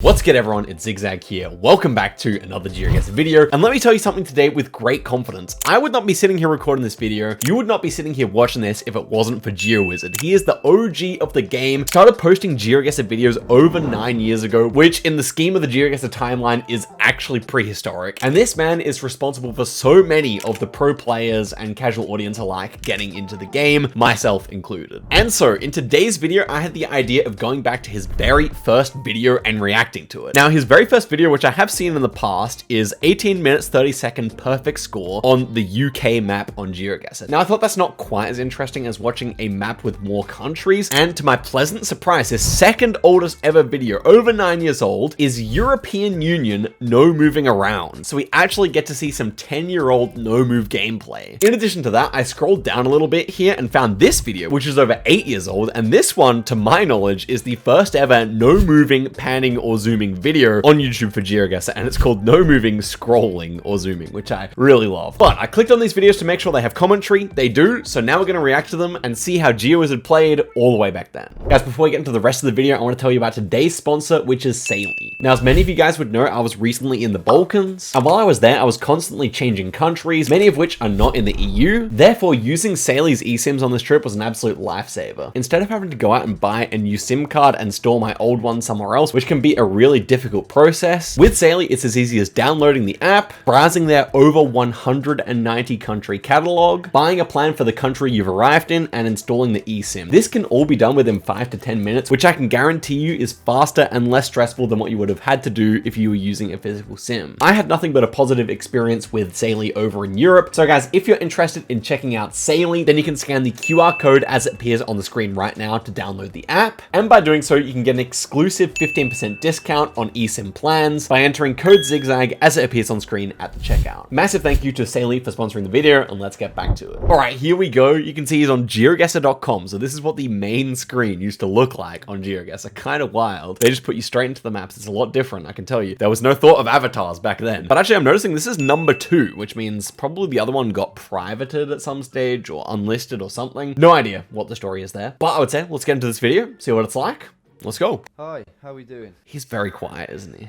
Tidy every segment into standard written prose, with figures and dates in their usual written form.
What's good everyone, it's Zigzag here. Welcome back to another Geoguessr video. And let me tell you something today with great confidence. I would not be sitting here recording this video. You would not be sitting here watching this if it wasn't for Geowizard. He is the OG of the game. Started posting Geoguessr videos over 9 years ago, which in the scheme of the Geoguessr timeline is actually prehistoric. And this man is responsible for so many of the pro players and casual audience alike getting into the game, myself included. And so in today's video, I had the idea of going back to his very first video and reacting to it. Now, his very first video, which I have seen in the past, is 18 minutes, 30 second perfect score on the UK map on Geoguessr. Now, I thought that's not quite as interesting as watching a map with more countries. And to my pleasant surprise, his second oldest ever video, over 9 years old, is European Union no moving around. So we actually get to see some 10-year-old no move gameplay. In addition to that, I scrolled down a little bit here and found this video, which is over 8 years old. And this one, to my knowledge, is the first ever no moving, panning, or zooming video on YouTube for Geoguessr, and it's called no moving, scrolling, or zooming, which I really love. But I clicked on these videos to make sure they have commentary. They do, so now we're going to react to them and see how Geowizard played all the way back then. Guys, before we get into the rest of the video, I want to tell you about today's sponsor, which is Saily. Now, as many of you guys would know, I was recently in the Balkans, and while I was there, I was constantly changing countries, many of which are not in the EU. Therefore, using Saily's eSIMs on this trip was an absolute lifesaver. Instead of having to go out and buy a new SIM card and store my old one somewhere else, which can be a really difficult process, with Saily, it's as easy as downloading the app, browsing their over 190 country catalog, buying a plan for the country you've arrived in, and installing the eSIM. This can all be done within 5 to 10 minutes, which I can guarantee you is faster and less stressful than what you would have had to do if you were using a physical SIM. I had nothing but a positive experience with Saily over in Europe. So guys, if you're interested in checking out Saily, then you can scan the QR code as it appears on the screen right now to download the app. And by doing so, you can get an exclusive 15% discount on eSIM plans by entering code ZIGZAG as it appears on screen at the checkout. Massive thank you to Saily for sponsoring the video, and let's get back to it. All right, here we go. You can see he's on geoguessr.com. So this is what the main screen used to look like on Geoguessr. Kind of wild. They just put you straight into the maps. It's a lot different, I can tell you. There was no thought of avatars back then. But actually, I'm noticing this is number 2, which means probably the other one got privated at some stage or unlisted or something. No idea what the story is there. But I would say, let's get into this video, see what it's like. Let's go. Hi, how are we doing? He's very quiet, isn't he?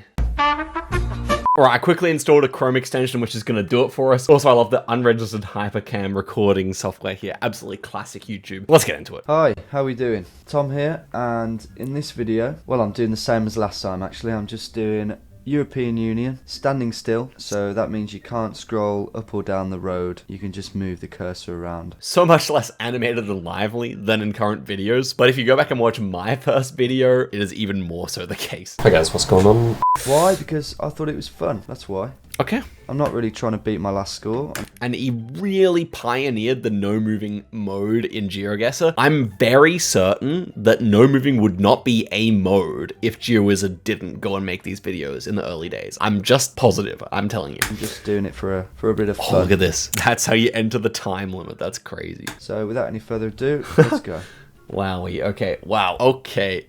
Alright, I quickly installed a Chrome extension, which is going to do it for us. Also, I love the unregistered hypercam recording software here. Absolutely classic YouTube. Let's get into it. Hi, how are we doing? Tom here, and in this video, well, I'm doing the same as last time, actually. I'm just doing European Union, standing still, so that means you can't scroll up or down the road. You can just move the cursor around. So much less animated and lively than in current videos, but if you go back and watch my first video, it is even more so the case. Hi guys, what's going on? Why? Because I thought it was fun, that's why. Okay. I'm not really trying to beat my last score. And he really pioneered the no moving mode in Geoguessr. I'm very certain that no moving would not be a mode if Geowizard didn't go and make these videos in the early days. I'm just positive, I'm telling you. I'm just doing it for a bit of fun. Oh, look at this. That's how you enter the time limit. That's crazy. So without any further ado, let's go. Wowie, okay, wow, okay.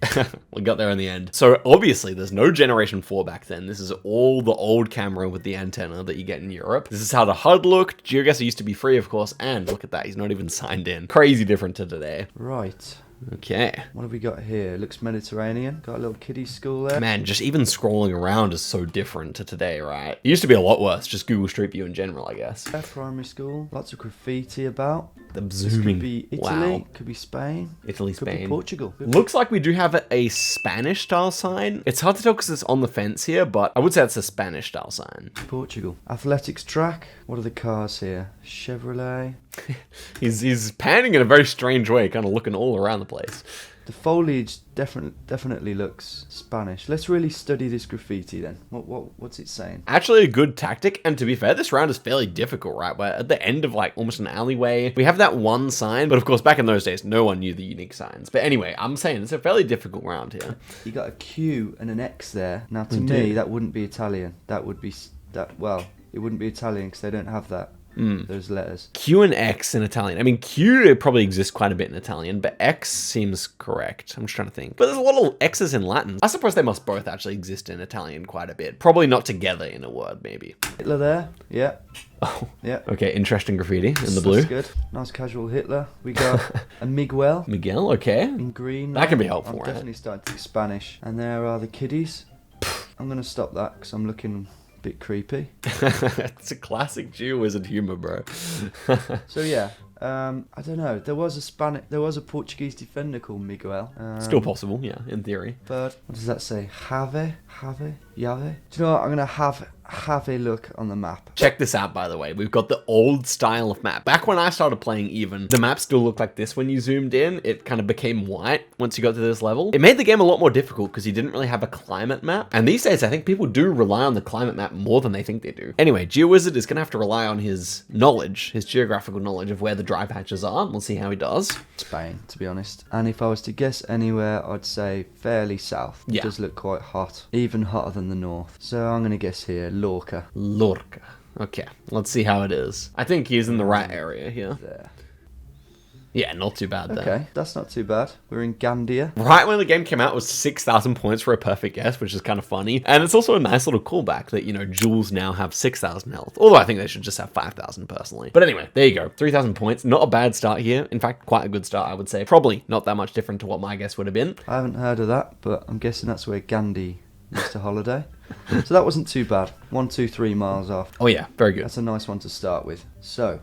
We got there in the end. So obviously there's no Generation 4 back then. This is all the old camera with the antenna that you get in Europe. This is how the HUD looked. Geoguessr used to be free, of course, and look at that, he's not even signed in. Crazy different to today. Right. Okay. What have we got here? Looks Mediterranean. Got a little kiddie school there. Man, just even scrolling around is so different to today, right? It used to be a lot worse, just Google Street View in general, I guess. Primary school. Lots of graffiti about. The This zooming. could be Italy. Wow. Could be Spain. Italy, Could be Spain. Portugal. Looks like we do have a Spanish style sign. It's hard to tell because it's on the fence here, but I would say it's a Spanish style sign. Portugal. Athletics track. What are the cars here? Chevrolet. He's panning in a very strange way, kind of looking all around the place. The foliage definitely looks Spanish. Let's really study this graffiti then. What's it saying? Actually a good tactic, and to be fair, this round is fairly difficult, right? We're at the end of like almost an alleyway. We have that one sign, but of course back in those days, no one knew the unique signs. But anyway, I'm saying it's a fairly difficult round here. You got a Q and an X there. Now to me, that wouldn't be Italian. That would be, well, it wouldn't be Italian because they don't have that. Those letters. Q and X in Italian. I mean, Q probably exists quite a bit in Italian, but X seems correct. I'm just trying to think. But there's a lot of X's in Latin. I suppose they must both actually exist in Italian quite a bit. Probably not together in a word, maybe. Hitler there. Yeah. Oh. Yeah. Okay, interesting graffiti in the blue. That's good. Nice casual Hitler. We got a Miguel. Miguel, okay. In green. That can be helpful, I'm right? definitely starting to speak Spanish. And there are the kiddies. I'm going to stop that because I'm looking a bit creepy. It's a classic Geowizard humor, bro. So yeah, I don't know. There was a Portuguese defender called Miguel. Still possible, yeah, in theory. But what does that say? Have? Yave? Do you know what? I'm gonna have a look on the map. Check this out, by the way. We've got the old style of map. Back when I started playing even, the map still looked like this when you zoomed in. It kind of became white once you got to this level. It made the game a lot more difficult because you didn't really have a climate map. And these days, I think people do rely on the climate map more than they think they do. Anyway, Geowizard is gonna have to rely on his knowledge, his geographical knowledge of where the dry patches are. We'll see how he does. Spain, to be honest. And if I was to guess anywhere, I'd say fairly south. It does look quite hot, even hotter than the north. So I'm gonna guess here, Lorca. Lorca. Okay, let's see how it is. I think he's in the right area here. There. Yeah, not too bad there. Okay, that's not too bad. We're in Gandia. Right when the game came out, it was 6,000 points for a perfect guess, which is kind of funny. And it's also a nice little callback that, you know, Jules now have 6,000 health. Although I think they should just have 5,000 personally. But anyway, there you go. 3,000 points. Not a bad start here. In fact, quite a good start, I would say. Probably not that much different to what my guess would have been. I haven't heard of that, but I'm guessing that's where Gandhi used to holiday. So that wasn't too bad. 1, 2, 3 miles off. Oh yeah, very good. That's a nice one to start with. So...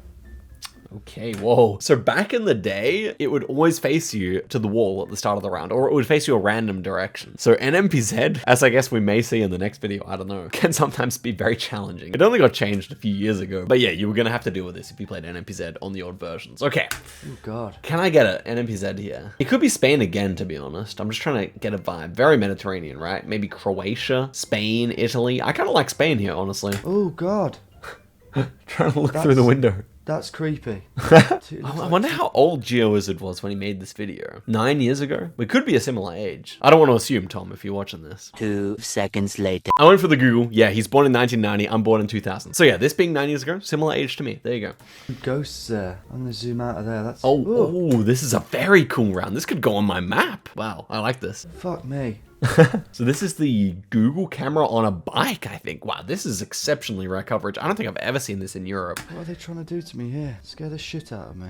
Okay, whoa. So back in the day, it would always face you to the wall at the start of the round, or it would face you a random direction. So NMPZ, as I guess we may see in the next video, I don't know, can sometimes be very challenging. It only got changed a few years ago, but yeah, you were gonna have to deal with this if you played NMPZ on the old versions. Okay. Oh god. Can I get it? NMPZ here. It could be Spain again, to be honest. I'm just trying to get a vibe. Very Mediterranean, right? Maybe Croatia, Spain, Italy. I kind of like Spain here, honestly. Oh god. Trying to look through the window. That's creepy. I wonder how old Geowizard was when he made this video. 9 years ago? We could be a similar age. I don't want to assume, Tom, if you're watching this. 2 seconds later. I went for the Google. Yeah, he's born in 1990. I'm born in 2000. So yeah, this being 9 years ago, similar age to me. There you go. Ghosts there. I'm going to zoom out of there. That's... Oh, this is a very cool round. This could go on my map. Wow, I like this. Fuck me. So this is the Google camera on a bike, I think. Wow, this is exceptionally rare coverage. I don't think I've ever seen this in Europe. What are they trying to do to me here? Scare the shit out of me.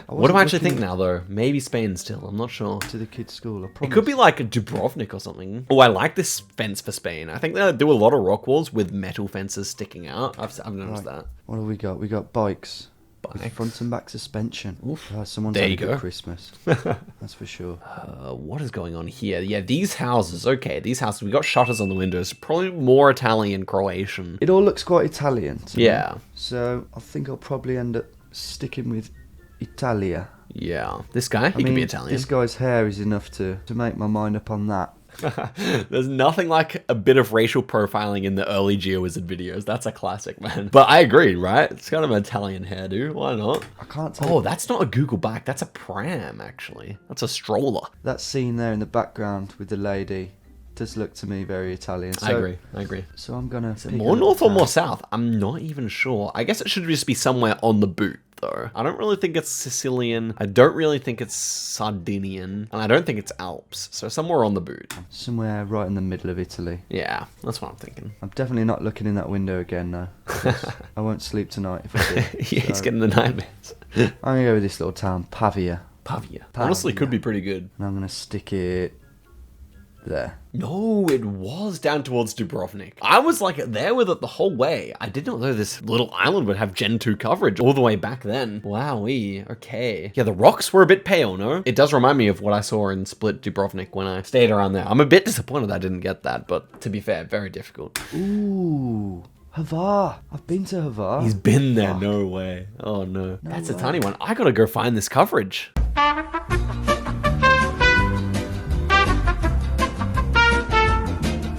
What do I actually think now, though? Maybe Spain still. I'm not sure. To the kids' school, I promise. It could be like Dubrovnik or something. Oh, I like this fence for Spain. I think they do a lot of rock walls with metal fences sticking out. I've noticed that. What have we got? We got bikes. With front and back suspension. Oof. Someone's There had you a good go. Christmas. That's for sure. What is going on here? Yeah, these houses. Okay, these houses. We got shutters on the windows. Probably more Italian, Croatian. It all looks quite Italian to me. Yeah. So I think I'll probably end up sticking with Italia. Yeah. This guy, he could be Italian. This guy's hair is enough to make my mind up on that. There's nothing like a bit of racial profiling in the early Geowizard videos. That's a classic, man. But I agree, right? It's kind of an Italian hairdo. Why not? I can't tell. Oh, that's not a Google bike. That's a pram, actually. That's a stroller. That scene there in the background with the lady does look to me very Italian. So, I agree. So I'm gonna pick More it north up or now. more south? I'm not even sure. I guess it should just be somewhere on the boot, though. I don't really think it's Sicilian. I don't really think it's Sardinian. And I don't think it's Alps. So somewhere on the boot. Somewhere right in the middle of Italy. Yeah, that's what I'm thinking. I'm definitely not looking in that window again, though. I won't sleep tonight if I do. Yeah, he's getting the nightmares. I'm gonna go with this little town, Pavia. Pavia. Honestly, could be pretty good. And I'm gonna stick it there. No, it was down towards Dubrovnik. I was like there with it the whole way. I did not know this little island would have Gen 2 coverage all the way back then. Wowee, okay. Yeah, the rocks were a bit pale, no? It does remind me of what I saw in Split Dubrovnik when I stayed around there. I'm a bit disappointed I didn't get that, but to be fair, very difficult. Ooh, Hvar. I've been to Hvar. He's been there, no way. Oh no. That's a tiny one. I gotta go find this coverage.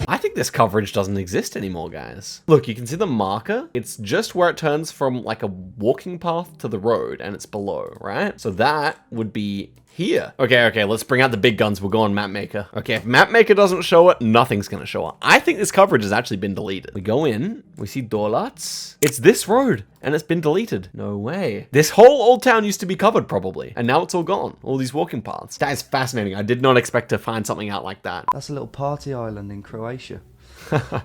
I think this coverage doesn't exist anymore, guys. Look, you can see the marker. It's just where it turns from like a walking path to the road and it's below, right? So that would be here. Okay, let's bring out the big guns. We'll go on Map Maker. Okay, if Map Maker doesn't show it, nothing's gonna show up. I think this coverage has actually been deleted. We go in, we see Dorlats. It's this road, and it's been deleted. No way. This whole old town used to be covered, probably, and now it's all gone. All these walking paths. That is fascinating. I did not expect to find something out like that. That's a little party island in Croatia.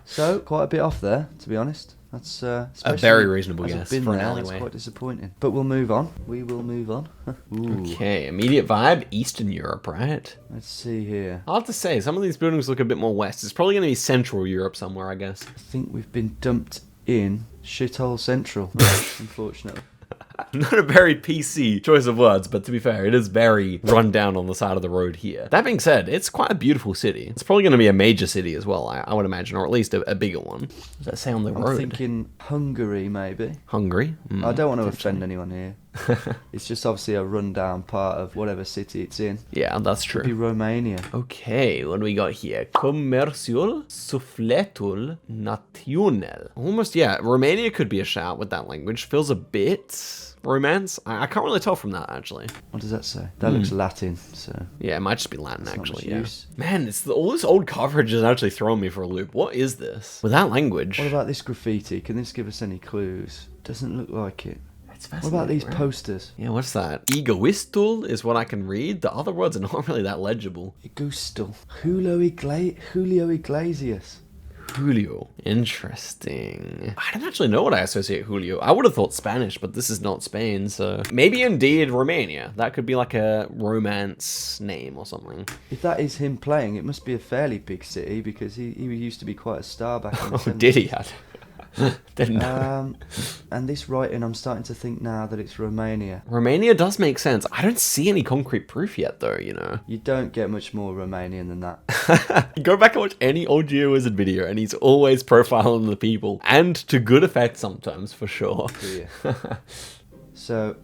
So quite a bit off there, to be honest. That's a very reasonable as guess I've been for an there, alleyway. That's quite disappointing. But we'll move on. We will move on. Ooh. Okay, immediate vibe, Eastern Europe, right? Let's see here. Hard to say. Some of these buildings look a bit more west. It's probably going to be Central Europe somewhere, I guess. I think we've been dumped in shithole central, unfortunately. Not a very PC choice of words, but to be fair, it is very run down on the side of the road here. That being said, it's quite a beautiful city. It's probably going to be a major city as well, I would imagine, or at least a bigger one. What does that say on the road? I'm thinking Hungary, maybe. Hungary? I don't want to offend anyone here. It's just obviously a rundown part of whatever city it's in. Yeah, that's true. Could be Romania. Okay, what do we got here? Comerciul sufletul național. Almost, yeah, Romania could be a shout with that language. Feels a bit Romance? I can't really tell from that, actually. What does that say? That looks Latin, so... Yeah, it might just be Latin, That's actually, not yeah. much use. Man, all this old coverage is actually throwing me for a loop. What is this? With that language? What about this graffiti? Can this give us any clues? Doesn't look like it. It's What fascinating, about these right? posters? Yeah, what's that? Egoistul is what I can read. The other words are not really that legible. Igustal. Julio Iglesias. Julio. Interesting. I don't actually know what I associate Julio. I would have thought Spanish, but this is not Spain, so... Maybe indeed Romania. That could be like a romance name or something. If that is him playing, it must be a fairly big city because he used to be quite a star back in the Oh, 70s. did he? Didn't know. And this writing, I'm starting to think now that it's Romania. Romania does make sense. I don't see any concrete proof yet, though, you know. You don't get much more Romanian than that. Go back and watch any old Geowizard video, and he's always profiling the people. And to good effect sometimes, for sure. Yeah. So...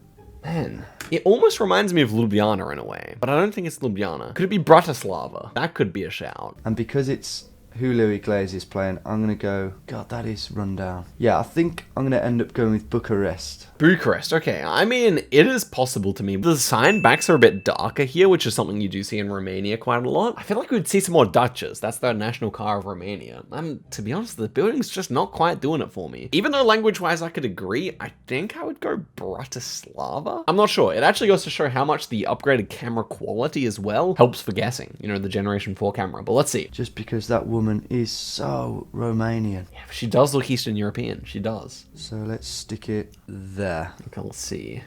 Man, it almost reminds me of Ljubljana in a way, but I don't think it's Ljubljana. Could it be Bratislava? That could be a shout. And because it's Julio Iglesias playing, I'm going to go... God, that is rundown. Yeah, I think I'm going to end up going with Bucharest. Bucharest, okay. I mean, it is possible to me. The sign backs are a bit darker here, which is something you do see in Romania quite a lot. I feel like we'd see some more Dacias. That's the national car of Romania. And to be honest, the building's just not quite doing it for me. Even though language-wise I could agree, I think I would go Bratislava? I'm not sure. It actually goes to show how much the upgraded camera quality as well helps for guessing. You know, the Generation 4 camera. But let's see. Just because that woman is so Romanian. Yeah, but she does look Eastern European. She does. So let's stick it there. Okay, let's see.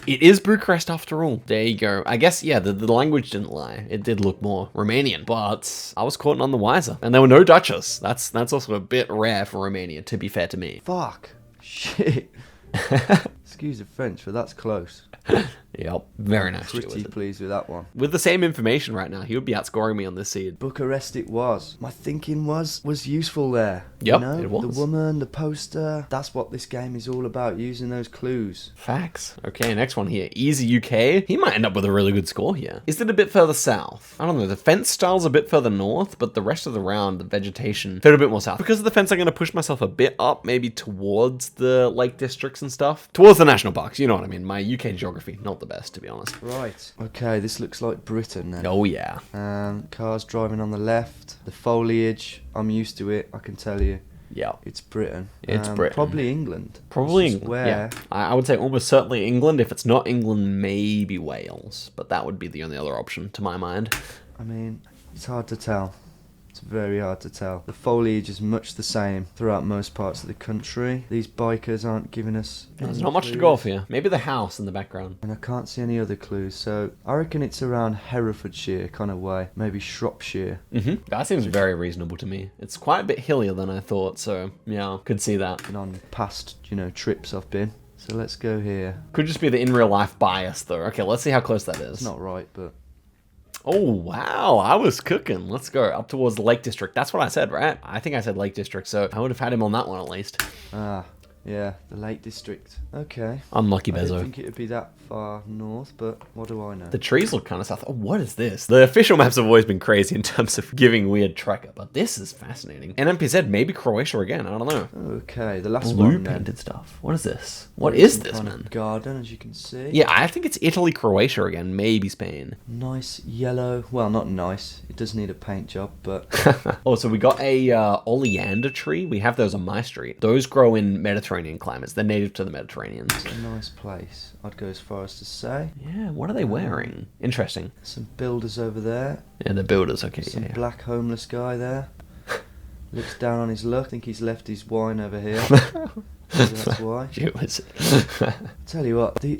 It is Bucharest after all. There you go. I guess, yeah, the language didn't lie. It did look more Romanian, but I was caught none the wiser. And there were no Duchess. That's also a bit rare for Romania, to be fair to me. Fuck. Shit. Excuse the French, but that's close. Yep, very nice. Pretty pleased with that one. With the same information right now, he would be outscoring me on this seed. Bucharest it was. My thinking was useful there. Yep, you know? it was. The woman, the poster. That's what this game is all about, using those clues. Facts. Okay, next one here. Easy UK. He might end up with a really good score here. Is it a bit further south? I don't know. The fence style's a bit further north, but the rest of the round, the vegetation, felt a bit more south. Because of the fence, I'm going to push myself a bit up, maybe towards the lake districts and stuff. Towards the national parks, you know what I mean. My UK geography, not the best, to be honest. Right. Okay, this looks like Britain then. Oh, yeah. Cars driving on the left. The foliage, I'm used to it, I can tell you. Yeah. It's Britain. It's Britain. Probably England. Probably This is England, where... yeah. I would say almost certainly England. If it's not England, maybe Wales. But that would be the only other option, to my mind. I mean, it's hard to tell. It's very hard to tell. The foliage is much the same throughout most parts of the country. These bikers aren't giving us There's any not much to clues. go off here. Maybe the house in the background. And I can't see any other clues, so I reckon it's around Herefordshire kind of way. Maybe Shropshire. That seems very reasonable to me. It's quite a bit hillier than I thought, so yeah, could see that. And on past, trips I've been. So let's go here. Could just be the in real life bias though. Okay, let's see how close that is. It's not right, but... Oh, wow. I was cooking. Let's go up towards the Lake District. That's what I said, right? I think I said Lake District, so I would have had him on that one at least. Ah, yeah, the Lake District. Okay. Unlucky I didn't Bezo. think it would be that far north, but what do I know? The trees look kind of south. Oh, what is this? The official maps have always been crazy in terms of giving weird tracker, but this is fascinating. NMPZ, maybe Croatia again. I don't know. Okay, the last Blue one then. painted stuff. What is this? What is Some this, kind of man? garden, as you can see. Yeah, I think it's Italy, Croatia again. Maybe Spain. Nice yellow. Well, not nice. It does need a paint job, but Oh, so we got a oleander tree. We have those on my street. Those grow in Mediterranean climates. They're native to the Mediterranean. it's a nice place. I'd go as far as to say. Yeah, what are they wearing? Interesting. Some builders over there. Yeah, they're builders. Okay, Some yeah. black homeless guy there. Looks down on his luck. I think he's left his wine over here. Maybe that's why. Geowizard. Tell you what, do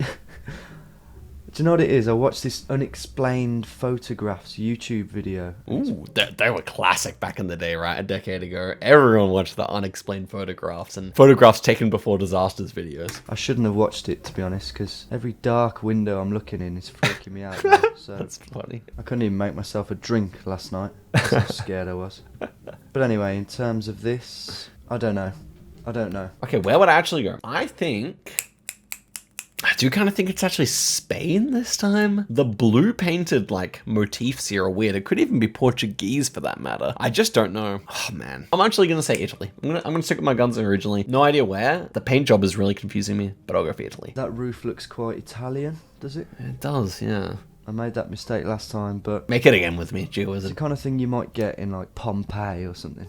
you know what it is? I watched this unexplained photographs YouTube video. Ooh, they were classic back in the day, right? A decade ago. Everyone watched the unexplained photographs and photographs taken before disasters videos. I shouldn't have watched it, to be honest, because every dark window I'm looking in is freaking me out now, so That's funny. I couldn't even make myself a drink last night. That's how scared I was. But anyway, in terms of this, I don't know. Okay, where would I actually go? I do kind of think it's actually Spain this time. The blue painted like motifs here are weird. It could even be Portuguese for that matter. I just don't know. Oh man. I'm actually gonna say Italy. I'm gonna stick with my guns originally. No idea where. The paint job is really confusing me, but I'll go for Italy. That roof looks quite Italian, does it? It does, yeah. I made that mistake last time, but Make it again with me, it's the Geowizard. kind of thing you might get in like Pompeii or something.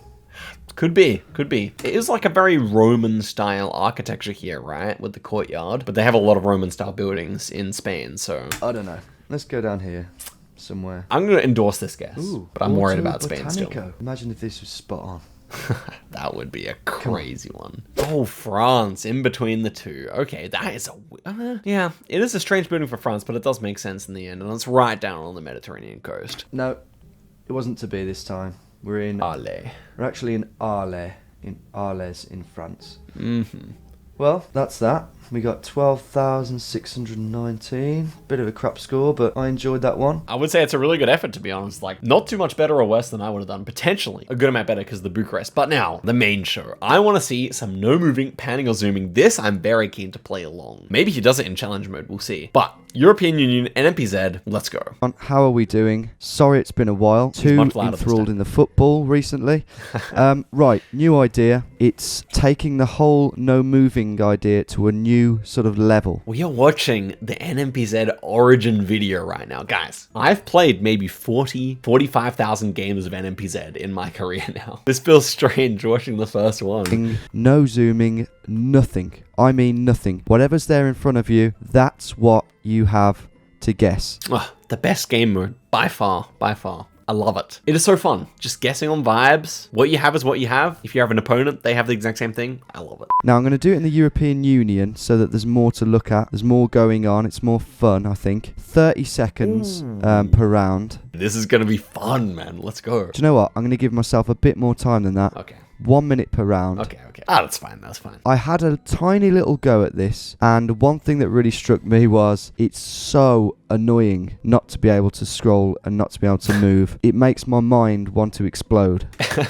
Could be. It is like a very Roman style architecture here, right? With the courtyard. But they have a lot of Roman style buildings in Spain, so I don't know. Let's go down here somewhere. I'm going to endorse this guess. Ooh, but I'm worried Auto about Spain still. Botanico. Imagine if this was spot on. That would be a crazy one. Oh, France, in between the two. Okay, that is yeah, it is a strange building for France, but it does make sense in the end, and it's right down on the Mediterranean coast. No, it wasn't to be this time. We're actually in Arles, in France. Mm-hmm. Well, that's that. We got 12,619. Bit of a crap score, but I enjoyed that one. I would say it's a really good effort, to be honest. Like, not too much better or worse than I would have done. Potentially a good amount better because of the Bucharest. But now, the main show. I want to see some no moving, panning or zooming. This I'm very keen to play along. Maybe he does it in challenge mode, we'll see. But European Union, NMPZ, let's go. How are we doing? Sorry it's been a while. Too enthralled in the football recently. Right, new idea. It's taking the whole no moving idea to a new sort of level. We are watching the NMPZ origin video right now. Guys, I've played maybe 45,000 games of NMPZ in my career now. This feels strange watching the first one. No zooming, nothing. I mean nothing. Whatever's there in front of you, that's what you have to guess. Oh, the best game mode, by far. I love it. It is so fun. Just guessing on vibes. What you have is what you have. If you have an opponent, they have the exact same thing. I love it. Now, I'm going to do it in the European Union so that there's more to look at. There's more going on. It's more fun, I think. 30 seconds per round. This is going to be fun, man. Let's go. Do you know what? I'm going to give myself a bit more time than that. Okay. 1 minute per round. Okay. Ah, that's fine. I had a tiny little go at this, and one thing that really struck me was it's so annoying not to be able to scroll and not to be able to move. It makes my mind want to explode.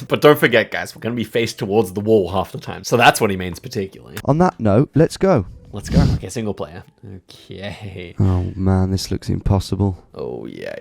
But don't forget, guys, we're going to be faced towards the wall half the time. So that's what he means particularly. On that note, let's go. Let's go. Okay, single player. Okay. Oh man, this looks impossible. Oh, yeah.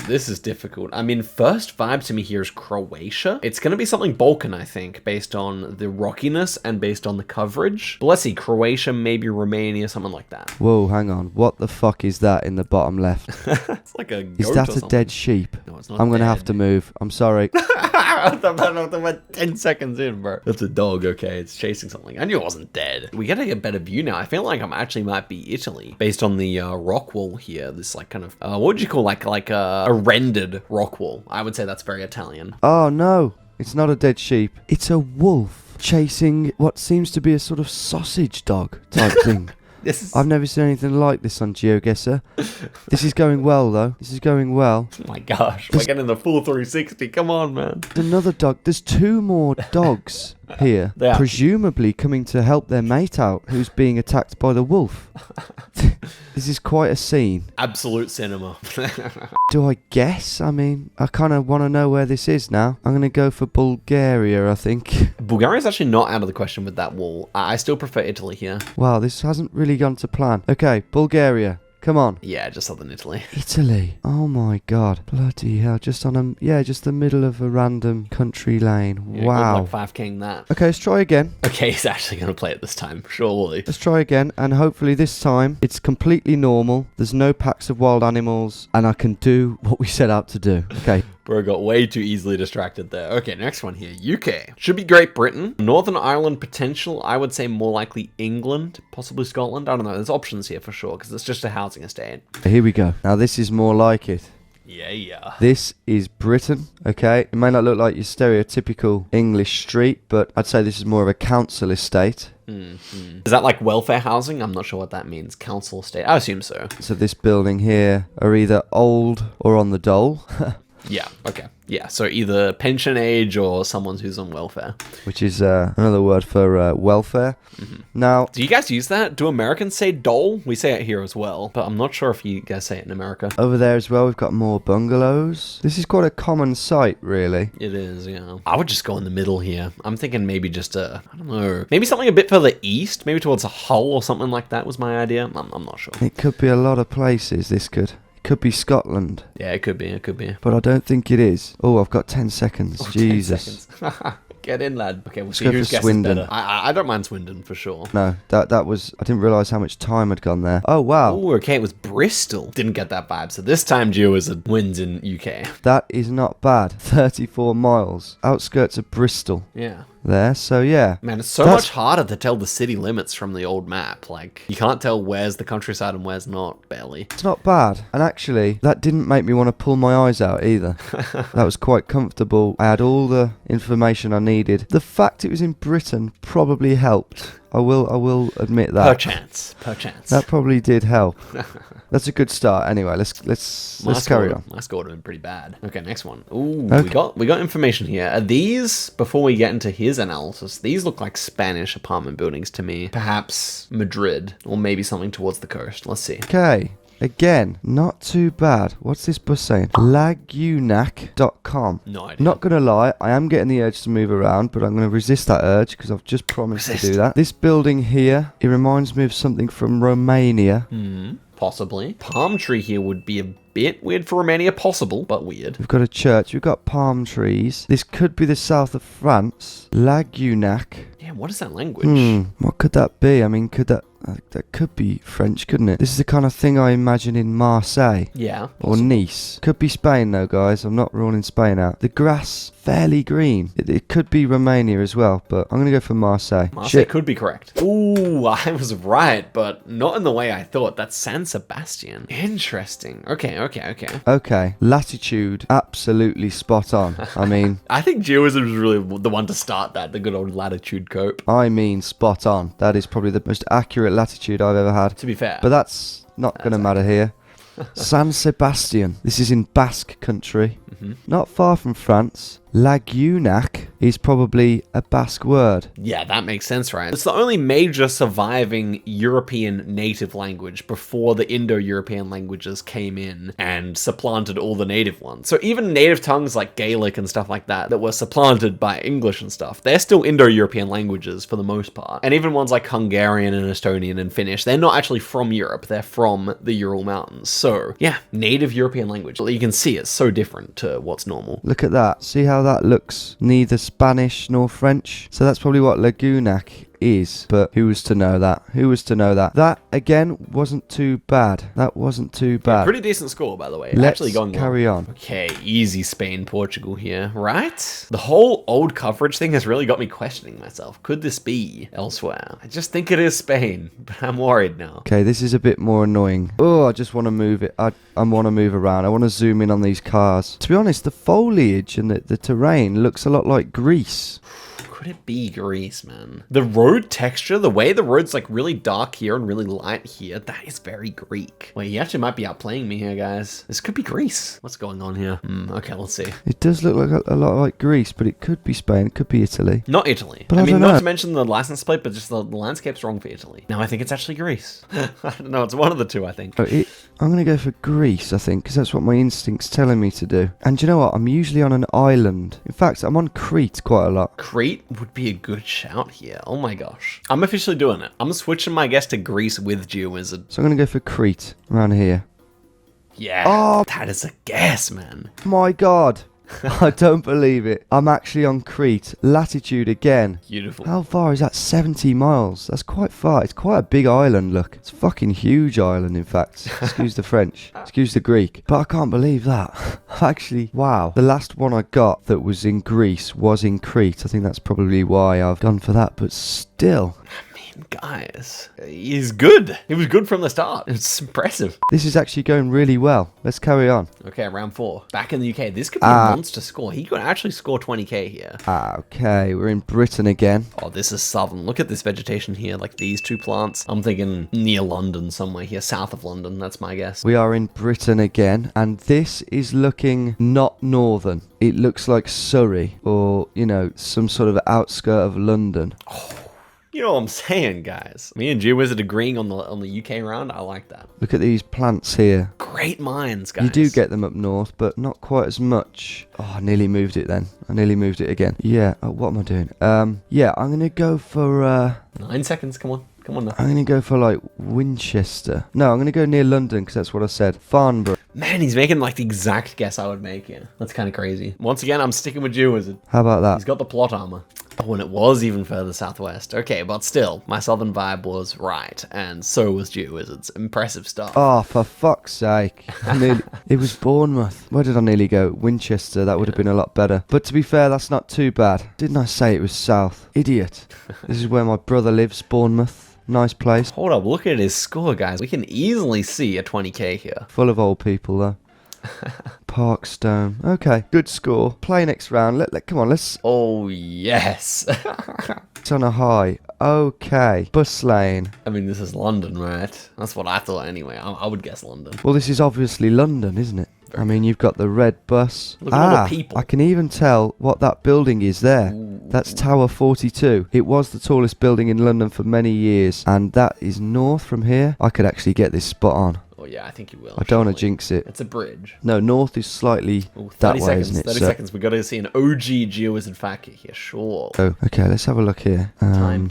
This is difficult. I mean, first vibe to me here is Croatia. It's going to be something Balkan, I think, based on the rockiness and based on the coverage. But let's see, Croatia, maybe Romania, something like that. Whoa, hang on. What the fuck is that in the bottom left? It's like a goat. Is that a dead sheep? No, it's not. I'm going to have to move. I'm sorry. About 10 seconds in, bro. That's a dog, okay? It's chasing something. I knew it wasn't dead. We gotta get a better view now. I feel like I'm actually might be Italy based on the rock wall here. This like kind of what would you call like a rendered rock wall? I would say that's very Italian. Oh no, it's not a dead sheep. It's a wolf chasing what seems to be a sort of sausage dog type thing. I've never seen anything like this on Geoguessr. This is going well, though. This is going well. Oh my gosh, we're getting the full 360. Come on, man. Another dog. There's two more dogs here, presumably coming to help their mate out, who's being attacked by the wolf. This is quite a scene. Absolute cinema. Do I guess? I mean, I kind of want to know where this is now. I'm going to go for Bulgaria, I think. Bulgaria's actually not out of the question with that wall. I still prefer Italy here. Wow, this hasn't really gone to plan. Okay, Bulgaria. Come on. Yeah, just southern Italy. Italy. Oh my god. Bloody hell. Just on just the middle of a random country lane. Yeah, wow. Good luck 5K'ing that. Okay, let's try again. Okay, he's actually going to play it this time, surely. Let's try again, and hopefully this time it's completely normal. There's no packs of wild animals, and I can do what we set out to do. Okay. Bro got way too easily distracted there. Okay, next one here. UK. Should be Great Britain. Northern Ireland potential. I would say more likely England. Possibly Scotland. I don't know. There's options here for sure because it's just a housing estate. Here we go. Now this is more like it. Yeah. This is Britain, okay? It may not look like your stereotypical English street, but I'd say this is more of a council estate. Is that like welfare housing? I'm not sure what that means. Council estate. I assume so. So this building here are either old or on the dole. Yeah, okay. Yeah, so either pension age or someone who's on welfare. Which is another word for welfare. Now, do you guys use that? Do Americans say dole? We say it here as well, but I'm not sure if you guys say it in America. over there as well, we've got more bungalows. This is quite a common sight, really. It is, yeah. I would just go in the middle here. I'm thinking maybe just I don't know, maybe something a bit further east, maybe towards a Hull or something like that was my idea. I'm not sure. It could be a lot of places, this could. It could be Scotland. Yeah, it could be. But I don't think it is. Oh, I've got 10 seconds. Jesus. 10 seconds. Get in, lad. Okay, we'll Let's see go who's for guesses Swindon. better. I don't mind Swindon for sure. No, that was... I didn't realise how much time had gone there. Oh, wow. Oh, okay, it was Bristol. Didn't get that vibe. So this time Geowizard wins in UK. That is not bad. 34 miles. Outskirts of Bristol. Yeah. There, so yeah. Man, it's so much harder to tell the city limits from the old map. Like, you can't tell where's the countryside and where's not, barely. It's not bad. And actually, that didn't make me want to pull my eyes out either. That was quite comfortable. I had all the information I needed. The fact it was in Britain probably helped. I will admit that. Perchance. That probably did help. That's a good start. Anyway, let's carry on. My score would have been pretty bad. Okay, next one. Ooh, Okay. we got information here. Are these, before we get into his analysis, these look like Spanish apartment buildings to me. Perhaps Madrid, or maybe something towards the coast. Let's see. Okay. Again, not too bad. What's this bus saying? Lagunac.com. No idea. Not gonna lie, I am getting the urge to move around, but I'm gonna resist that urge because I've just promised to do that. This building here, it reminds me of something from Romania. Possibly. Palm tree here would be a bit weird for Romania. Possible, but weird. We've got a church, we've got palm trees. This could be the south of France. Lagunac. Yeah, what is that language? What could that be? I mean, that could be French, couldn't it? This is the kind of thing I imagine in Marseille. Yeah. Or Nice. Could be Spain though, guys. I'm not ruling Spain out. The grass, fairly green. It could be Romania as well, but I'm going to go for Marseille. Marseille could be correct. Ooh, I was right, but not in the way I thought. That's San Sebastian. Interesting. Okay. Okay, latitude, absolutely spot on. I mean... I think Geowizard was really the one to start that, the good old latitude cope. I mean spot on. That is probably the most accurate latitude I've ever had. To be fair. But that's not going to matter here. San Sebastian. This is in Basque country. Not far from France. Lagunac is probably a Basque word. Yeah, that makes sense, right? It's the only major surviving European native language before the Indo-European languages came in and supplanted all the native ones. So even native tongues like Gaelic and stuff like that were supplanted by English and stuff, they're still Indo-European languages for the most part. And even ones like Hungarian and Estonian and Finnish, they're not actually from Europe, they're from the Ural Mountains. So yeah, native European language. You can see it's so different to what's normal. Look at that. See how that looks? Neither Spanish nor French. So that's probably what Lagunac is. But who was to know that? That, again, wasn't too bad. Yeah, pretty decent score, by the way. Let's actually going carry well. on. Okay, easy Spain, Portugal here, right? The whole old coverage thing has really got me questioning myself. Could this be elsewhere? I just think it is Spain, but I'm worried now. Okay, this is a bit more annoying. Oh, I just want to move it. I want to move around. I want to zoom in on these cars. To be honest, the foliage and the terrain looks a lot like Greece. Could it be Greece, man? The road texture, the way the road's like really dark here and really light here, that is very Greek. Wait, he actually might be outplaying me here, guys. This could be Greece. What's going on here? Okay, let's see. It does look like a lot like Greece, but it could be Spain. It could be Italy. Not Italy. But I mean, don't not know. to mention the license plate, but just the landscape's wrong for Italy. Now I think it's actually Greece. I don't know. It's one of the two, I think. I'm going to go for Greece, I think, because that's what my instinct's telling me to do. And do you know what? I'm usually on an island. In fact, I'm on Crete quite a lot. Crete would be a good shout here. Oh my gosh. I'm officially doing it. I'm switching my guess to Greece with Geowizard. So I'm going to go for Crete, around here. Yeah. Oh, that is a guess, man. my God. I don't believe it. I'm actually on Crete. Latitude again. Beautiful. How far is that? 70 miles. That's quite far. It's quite a big island, look. It's a fucking huge island, in fact. Excuse the French. Excuse the Greek. But I can't believe that. Actually, wow. The last one I got that was in Greece was in Crete. I think that's probably why I've gone for that. But still... Guys, he's good. He was good from the start. It's impressive. This is actually going really well. Let's carry on. Okay, round 4. Back in the UK. This could be a monster score. He could actually score 20k here. Okay, we're in Britain again. Oh, this is southern. Look at this vegetation here, like these 2 plants. I'm thinking near London somewhere here, south of London. That's my guess. We are in Britain again, and this is looking not northern. It looks like Surrey or, you know, some sort of outskirt of London. Oh. You know what I'm saying, guys. Me and Geowizard agreeing on the UK round. I like that. Look at these plants here. Great minds, guys. You do get them up north, but not quite as much. Oh, I nearly moved it then. I nearly moved it again. Yeah. Oh, what am I doing? Yeah, I'm going to go for... 9 seconds. Come on. Come on now. I'm going to go for, like, Winchester. No, I'm going to go near London, because that's what I said. Farnborough. Man, he's making, like, the exact guess I would make here. That's kind of crazy. Once again, I'm sticking with Geowizard. How about that? He's got the plot armor. Oh, and it was even further southwest. Okay, but still, my southern vibe was right, and so was Geowizard's. Impressive stuff. Oh, for fuck's sake. It was Bournemouth. Where did I nearly go? Winchester. That would have been a lot better. But to be fair, that's not too bad. Didn't I say it was south? Idiot. This is where my brother lives, Bournemouth. Nice place. Hold up, look at his score, guys. We can easily see a 20k here. Full of old people, though. Parkstone. Okay, good score. Play next round. Come on, let's... Oh, yes. It's on a high. Okay. Bus lane. I mean, this is London, right? That's what I thought anyway. I would guess London. Well, this is obviously London, isn't it? I mean, you've got the red bus. Look at all the people. I can even tell what that building is there. Ooh. That's Tower 42. It was the tallest building in London for many years, and that is north from here. I could actually get this spot on. Oh, yeah, I think you will. I don't want to jinx it. It's a bridge. No, north is slightly that way, seconds, isn't it? 30 seconds. We've got to see an OG Geowizard fact here, sure. Oh, okay, let's have a look here. Time.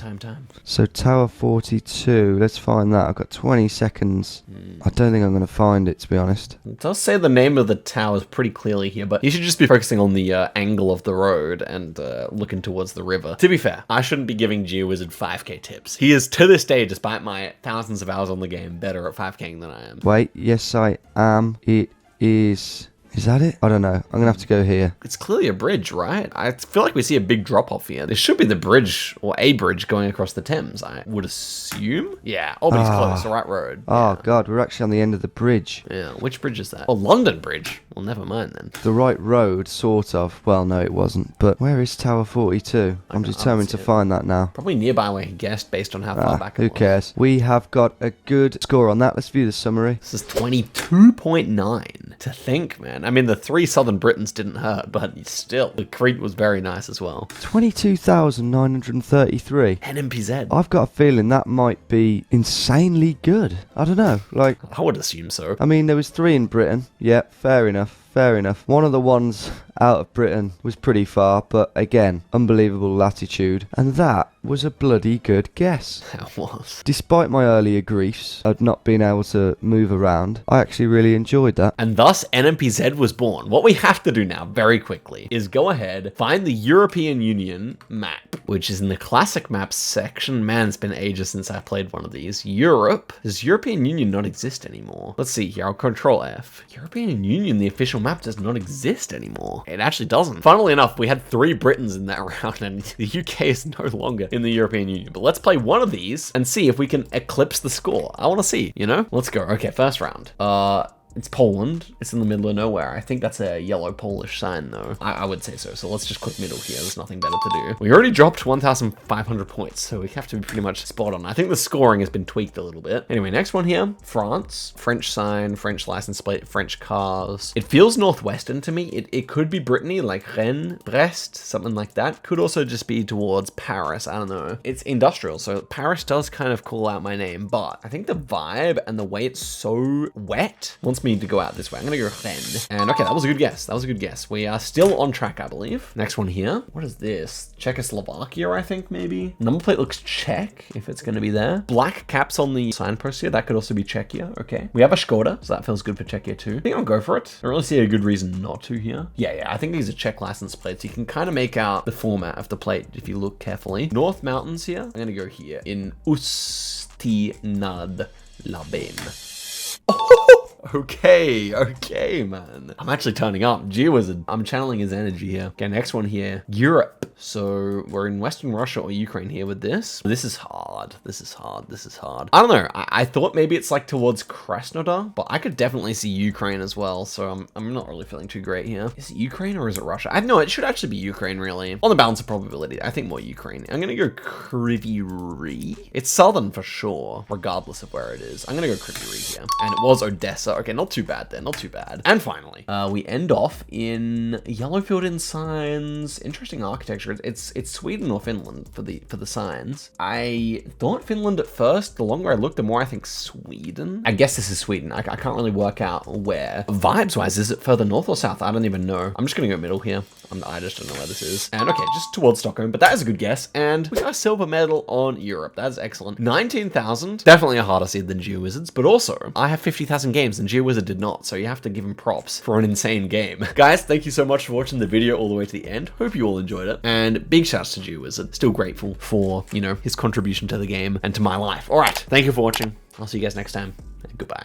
So Tower 42, let's find that. I've got 20 seconds. I don't think I'm going to find it, to be honest. It does say the name of the towers pretty clearly here, but you should just be focusing on the angle of the road and looking towards the river. To be fair, I shouldn't be giving Geowizard 5k tips. He is, to this day, despite my thousands of hours on the game, better at 5k'ing than I am. Wait, yes I am. It is... Is that it? I don't know. I'm going to have to go here. It's clearly a bridge, right? I feel like we see a big drop-off here. This should be the bridge, or a bridge, going across the Thames, I would assume. Yeah, Albany's close, the right road. Oh, yeah. God, we're actually on the end of the bridge. Yeah, which bridge is that? Oh, London Bridge. Well, never mind then. The right road, sort of. Well, no, it wasn't. But where is Tower 42? I'm determined to find that now. Probably nearby where he guessed based on how far back it was. Who cares? We have got a good score on that. Let's view the summary. This is 22.9. To think, man. I mean, the 3 Southern Britons didn't hurt, but still, the Crete was very nice as well. 22,933. NMPZ. I've got a feeling that might be insanely good. I don't know. Like, I would assume so. I mean, there was 3 in Britain. Yeah, fair enough. Fair enough. One of the ones out of Britain was pretty far, but again, unbelievable latitude. And that was a bloody good guess. That was. Despite my earlier griefs of not being able to move around, I actually really enjoyed that. And thus, NMPZ was born. What we have to do now, very quickly, is go ahead, find the European Union map, which is in the classic maps section. Man, it's been ages since I played one of these. Europe. Does European Union not exist anymore? Let's see here. I'll Control F. European Union, the official map, does not exist anymore. It actually doesn't. Funnily enough, we had 3 Britons in that round, and the UK is no longer in the European Union. But let's play one of these and see if we can eclipse the score. I want to see, you know? Let's go. Okay, first round. It's Poland. It's in the middle of nowhere. I think that's a yellow Polish sign, though. I would say so. So let's just click middle here. There's nothing better to do. We already dropped 1,500 points, so we have to be pretty much spot on. I think the scoring has been tweaked a little bit. Anyway, next one here. France. French sign, French license plate, French cars. It feels northwestern to me. It could be Brittany, like Rennes, Brest, something like that. Could also just be towards Paris. I don't know. It's industrial, so Paris does kind of call out my name, but I think the vibe and the way it's so wet wants me to go out this way. I'm gonna go Rennes. And okay, that was a good guess. That was a good guess. We are still on track, I believe. Next one here. What is this? Czechoslovakia, I think, maybe? Number plate looks Czech, if it's gonna be there. Black caps on the signpost here. That could also be Czechia. Okay. We have a Skoda, so that feels good for Czechia too. I think I'll go for it. I don't really see a good reason not to here. Yeah, I think these are Czech license plates. You can kind of make out the format of the plate if you look carefully. North Mountains here. I'm gonna go here in Ústí nad Labem. Okay, man. I'm actually turning up. Geowizard. I'm channeling his energy here. Okay, next one here. Europe. So we're in Western Russia or Ukraine here with this. This is hard. This is hard. This is hard. I don't know. I thought maybe it's like towards Krasnodar, but I could definitely see Ukraine as well. So I'm not really feeling too great here. Is it Ukraine or is it Russia? I know it should actually be Ukraine, really. On the balance of probability, I think more Ukraine. I'm gonna go Kryvyi. It's southern for sure, regardless of where it is. I'm gonna go Kryvyi here. And it was Odessa. Okay, not too bad then, not too bad. And finally, we end off in Yellowfield in signs. Interesting architecture. It's Sweden or Finland for the signs. I thought Finland at first. The longer I looked, the more I think Sweden. I guess this is Sweden. I can't really work out where. Vibes-wise, is it further north or south? I don't even know. I'm just gonna go middle here. I just don't know where this is. And okay, just towards Stockholm, but that is a good guess. And we got a silver medal on Europe. That's excellent. 19,000. Definitely a harder seed than Geowizards, but also I have 50,000 games and Geowizard did not. So you have to give him props for an insane game. Guys, thank you so much for watching the video all the way to the end. Hope you all enjoyed it. And big shouts to Geowizard. Still grateful for, you know, his contribution to the game and to my life. All right. Thank you for watching. I'll see you guys next time. And goodbye.